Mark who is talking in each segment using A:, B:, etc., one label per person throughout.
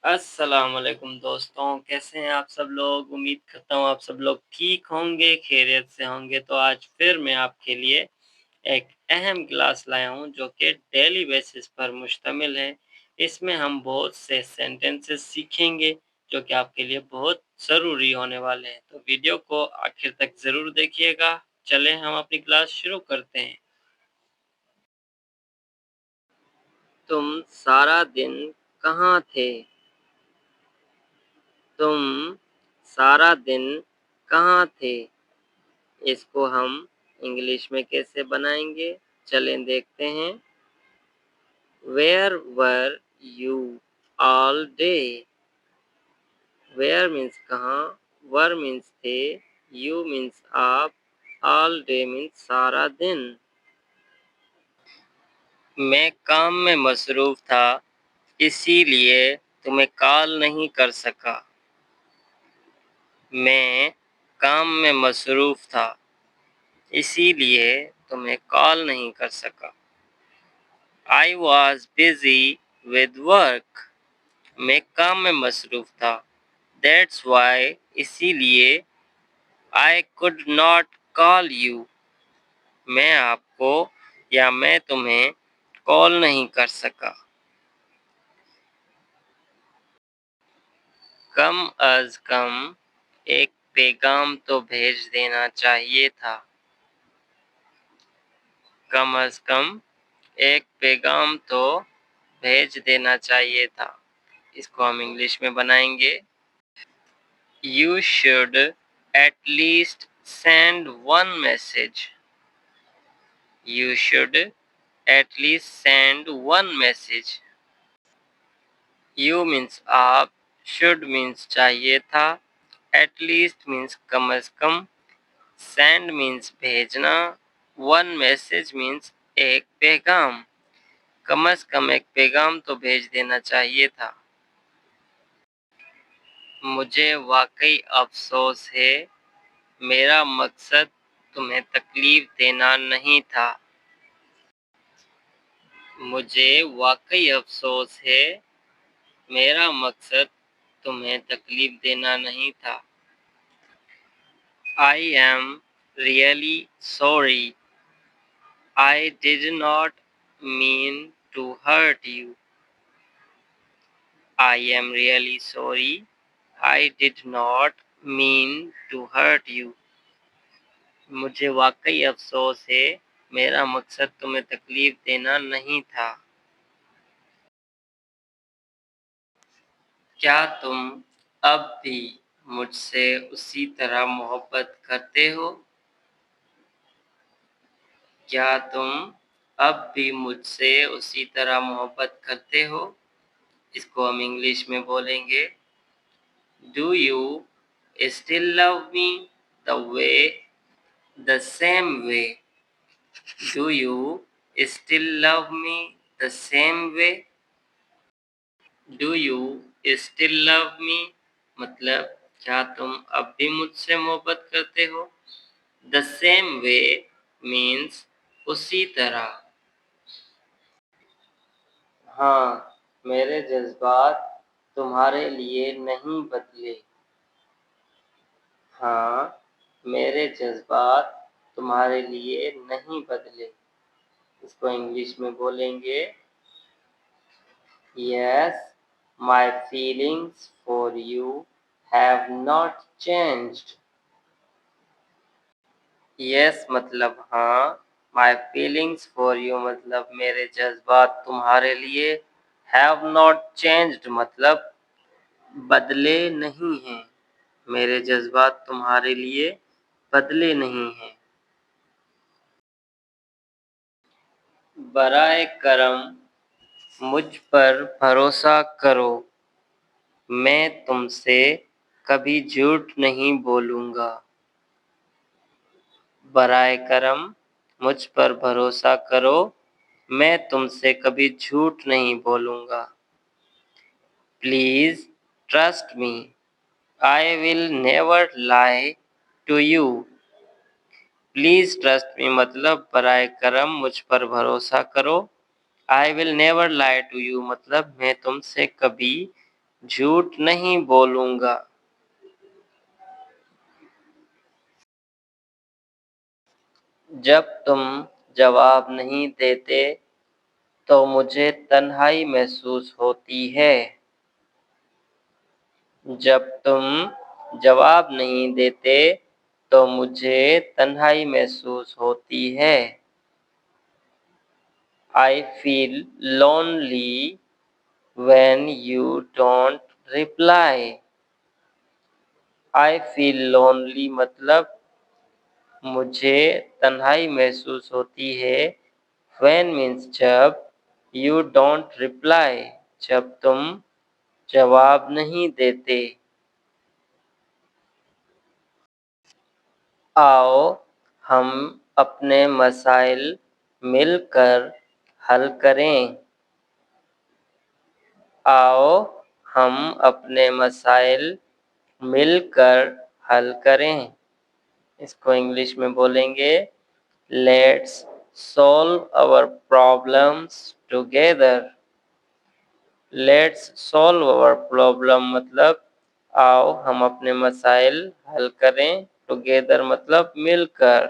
A: अस्सलाम वालेकुम दोस्तों, कैसे हैं आप सब लोग? उम्मीद करता हूँ आप सब लोग ठीक होंगे, खैरियत से होंगे। तो आज फिर मैं आपके लिए एक अहम क्लास लाया हूँ जो कि डेली बेसिस पर मुश्तमिल है। इसमें हम बहुत से सेंटेंसेस सीखेंगे जो कि आपके लिए बहुत ज़रूरी होने वाले हैं। तो वीडियो को आखिर तक ज़रूर देखिएगा। चलें हम अपनी क्लास शुरू करते हैं। तुम सारा दिन कहाँ थे? तुम सारा दिन कहाँ थे? इसको हम इंग्लिश में कैसे बनाएंगे? चलें देखते हैं। Where were you all day? Where means कहाँ, were means थे, you means आप, all day means सारा दिन। मैं काम में मसरूफ था, इसीलिए तुम्हें कॉल नहीं कर सका। मैं काम में मसरूफ था, इसीलिए तुम्हें कॉल नहीं कर सका। I was busy with work. मैं काम में मसरूफ था। That's why इसीलिए I could not call you. मैं आपको या मैं तुम्हें कॉल नहीं कर सका। कम अज कम एक पैगाम तो भेज देना चाहिए था। कम अज कम एक पैगाम तो भेज देना चाहिए था। इसको हम इंग्लिश में बनाएंगे। You should at least send one message. You should at least send one message. You means आप, should means चाहिए था, at least means कम से कम, send means भेजना, one message means एक पैगाम। कम से कम एक पैगाम तो भेज देना चाहिए था। मुझे वाकई अफसोस है, मेरा मकसद तुम्हें तकलीफ देना नहीं था। मुझे वाकई अफसोस है, मेरा मकसद तुम्हें तकलीफ देना नहीं था। I am really sorry. I did not mean to hurt you. I am really sorry. I did not mean to hurt you. मुझे वाकई अफसोस है, मेरा मकसद तुम्हें तकलीफ देना नहीं था। क्या तुम अब भी मुझसे उसी तरह मोहब्बत करते हो? क्या तुम अब भी मुझसे उसी तरह मोहब्बत करते हो? इसको हम इंग्लिश में बोलेंगे। Do you still love me the same way? Do you still love me the same way? Do you still love me? मतलब क्या तुम अब भी मुझसे मोहब्बत करते हो? The same way means उसी तरह। हाँ, मेरे जज़्बात तुम्हारे लिए नहीं बदले। हाँ, मेरे जज़्बात तुम्हारे लिए नहीं बदले। इसको इंग्लिश में बोलेंगे। Yes, my feelings for you have not changed. Yes मतलब हाँ, my feelings for you मतलब मेरे जज़्बात तुम्हारे लिए, have not changed मतलब बदले नहीं हैं। मेरे जज़्बात तुम्हारे लिए बदले नहीं हैं। बराए करम मुझ पर भरोसा करो, मैं तुमसे कभी झूठ नहीं बोलूँगा। बराए करम मुझ पर भरोसा करो, मैं तुमसे कभी झूठ नहीं बोलूँगा। Please trust me, I will never lie to you. Please trust me मतलब बराए करम मुझ पर भरोसा करो। I will never lie to you मतलब मैं तुमसे कभी झूठ नहीं बोलूँगा। जब तुम जवाब नहीं देते तो मुझे तन्हाई महसूस होती है। जब तुम जवाब नहीं देते तो मुझे तन्हाई महसूस होती है। I feel lonely when you don't reply. I feel lonely मतलब मुझे तन्हाई महसूस होती है। When means जब, you don't reply जब तुम जवाब नहीं देते। आओ हम अपने मसाइल मिलकर हल करें। आओ हम अपने मसाइल मिलकर हल करें। इसको इंग्लिश में बोलेंगे let's solve our problems together. Let's solve our problem मतलब आओ हम अपने मसाइल हल करें। टुगेदर मतलब मिलकर।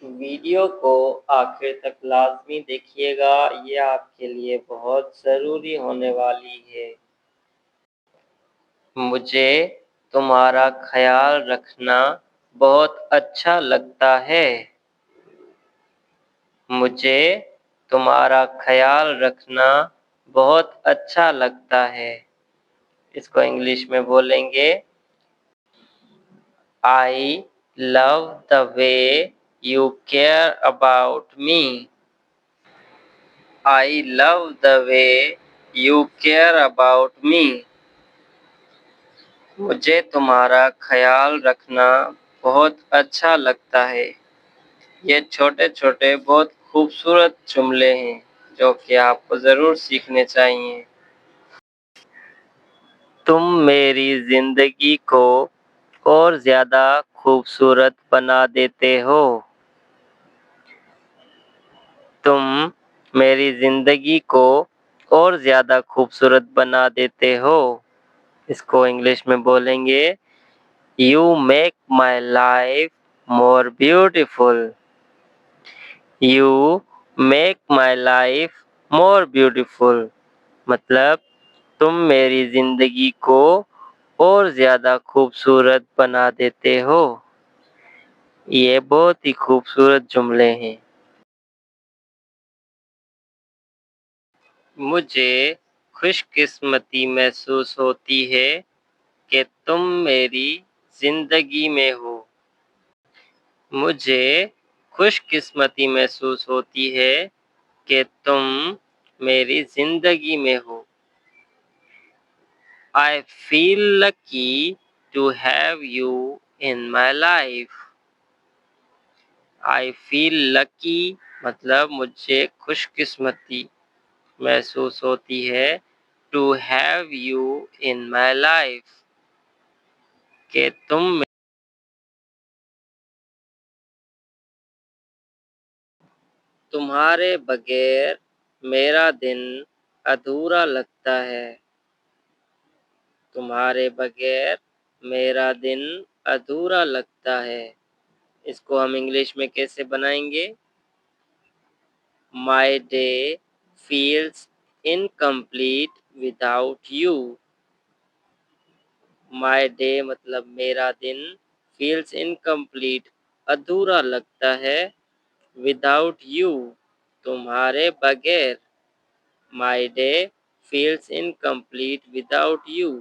A: वीडियो को आखिर तक लाजमी देखिएगा, ये आपके लिए बहुत ज़रूरी होने वाली है। मुझे तुम्हारा ख्याल रखना बहुत अच्छा लगता है। मुझे तुम्हारा ख्याल रखना बहुत अच्छा लगता है। इसको इंग्लिश में बोलेंगे I love the way you care about me. I love the way you care about me. मुझे तुम्हारा ख्याल रखना बहुत अच्छा लगता है। ये छोटे छोटे बहुत खूबसूरत जुमले हैं जो कि आपको ज़रूर सीखने चाहिए। तुम मेरी ज़िंदगी को और ज़्यादा खूबसूरत बना देते हो। तुम मेरी ज़िंदगी को और ज़्यादा खूबसूरत बना देते हो। इसको इंग्लिश में बोलेंगे You make my life more beautiful. You make my life more beautiful. मतलब तुम मेरी ज़िंदगी को और ज़्यादा खूबसूरत बना देते हो। ये बहुत ही खूबसूरत जुमले हैं। मुझे खुशकिस्मती महसूस होती है कि तुम मेरी ज़िंदगी में हो। मुझे खुशकिस्मती महसूस होती है कि तुम मेरी ज़िंदगी में हो। I feel lucky to have you in my life. I feel lucky मतलब मुझे खुशकिस्मती महसूस होती है to have you in my life कि तुम्हारे बगैर मेरा दिन अधूरा लगता है। तुम्हारे बगैर मेरा दिन अधूरा लगता है। इसको हम इंग्लिश में कैसे बनाएंगे? My day feels incomplete without you. My day मतलब मेरा दिन feels incomplete अधूरा लगता है without you तुम्हारे बगैर। My day feels incomplete without you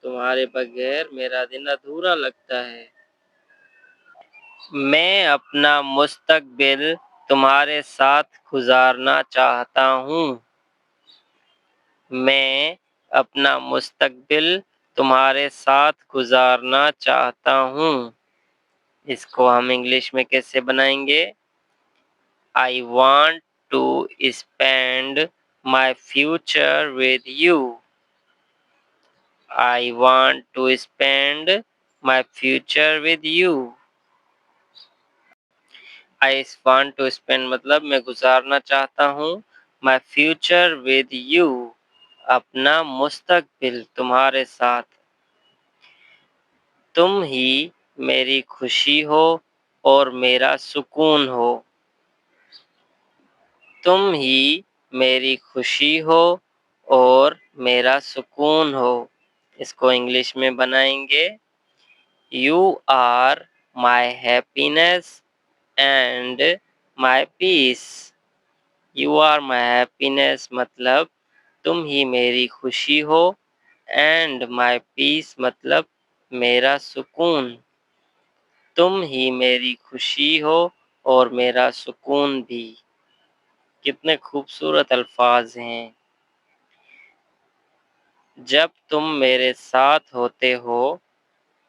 A: तुम्हारे बगैर मेरा दिन अधूरा लगता है। मैं अपना मुस्तकबिल तुम्हारे साथ गुजारना चाहता हूँ। मैं अपना मुस्तकबिल तुम्हारे साथ गुजारना चाहता हूँ। इसको हम इंग्लिश में कैसे बनाएंगे? I want to spend my future with you. I want to spend my future with you. I want to spend मतलब मैं गुजारना चाहता हूँ my future with you अपना मुस्तकबिल तुम्हारे साथ। तुम ही मेरी खुशी हो और मेरा सुकून हो। तुम ही मेरी खुशी हो और मेरा सुकून हो। इसको इंग्लिश में बनाएंगे, you are my happiness and my peace. You are my happiness मतलब तुम ही मेरी खुशी हो, एंड माई पीस मतलब मेरा सुकून। तुम ही मेरी खुशी हो और मेरा सुकून भी। कितने खूबसूरत अल्फाज हैं। जब तुम मेरे साथ होते हो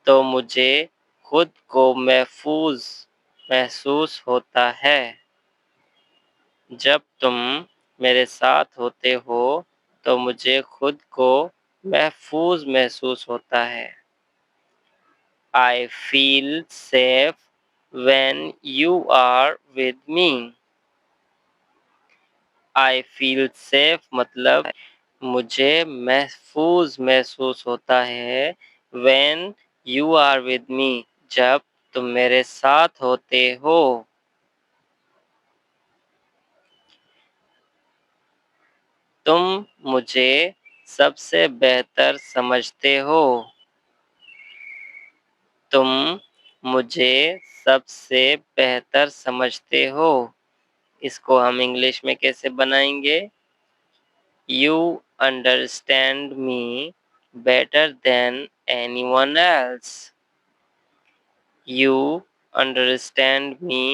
A: तो मुझे खुद को महफूज महसूस होता है। जब तुम मेरे साथ होते हो तो मुझे खुद को महफूज महसूस होता है। I feel safe when you are with me. I feel safe मतलब मुझे महफूज महसूस होता है। When you are with me जब तुम मेरे साथ होते हो। तुम मुझे सबसे बेहतर समझते हो। तुम मुझे सबसे बेहतर समझते हो। इसको हम इंग्लिश में कैसे बनाएंगे? You understand me better than anyone else. You understand me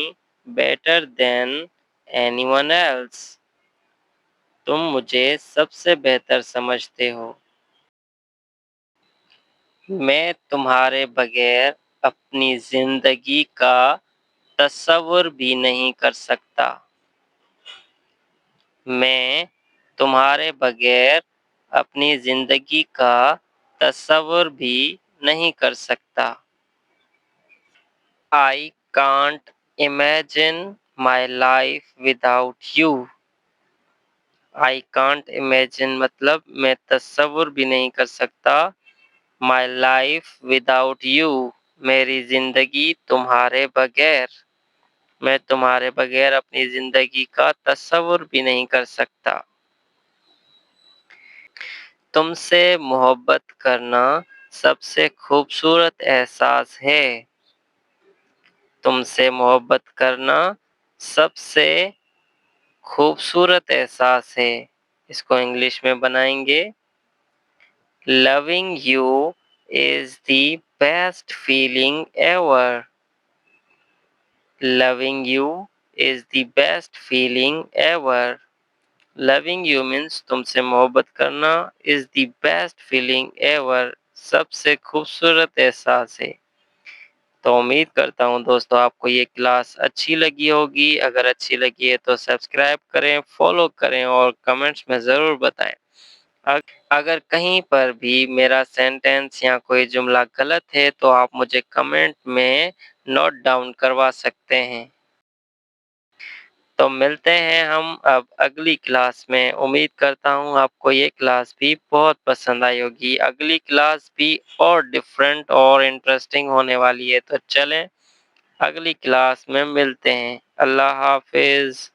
A: better than anyone else. तुम मुझे सबसे बेहतर समझते हो। मैं तुम्हारे बगैर अपनी जिंदगी का तस्वुर भी नहीं कर सकता। मैं तुम्हारे बगैर अपनी जिंदगी का तस्वुर भी नहीं कर सकता। I can't imagine my life without you. I can't imagine मतलब मैं तस्वुर भी नहीं कर सकता। My life without you मेरी जिंदगी तुम्हारे बगैर। मैं तुम्हारे बगैर अपनी जिंदगी का तस्वुर भी नहीं कर सकता। तुमसे मोहब्बत करना सबसे खूबसूरत एहसास है। तुमसे मोहब्बत करना सबसे खूबसूरत एहसास है। इसको इंग्लिश में बनाएंगे, loving you is the best feeling ever. Loving you is the best feeling ever. Loving you means तुमसे मोहब्बत करना, is the best feeling ever सबसे खूबसूरत एहसास है। तो उम्मीद करता हूँ दोस्तों आपको ये क्लास अच्छी लगी होगी। अगर अच्छी लगी है तो सब्सक्राइब करें, फॉलो करें और कमेंट्स में ज़रूर बताएं। अगर कहीं पर भी मेरा सेंटेंस या कोई जुमला गलत है तो आप मुझे कमेंट में नोट डाउन करवा सकते हैं। तो मिलते हैं हम अब अगली क्लास में। उम्मीद करता हूँ आपको ये क्लास भी बहुत पसंद आई होगी। अगली क्लास भी और डिफरेंट और इंटरेस्टिंग होने वाली है। तो चलें अगली क्लास में मिलते हैं। अल्लाह हाफिज।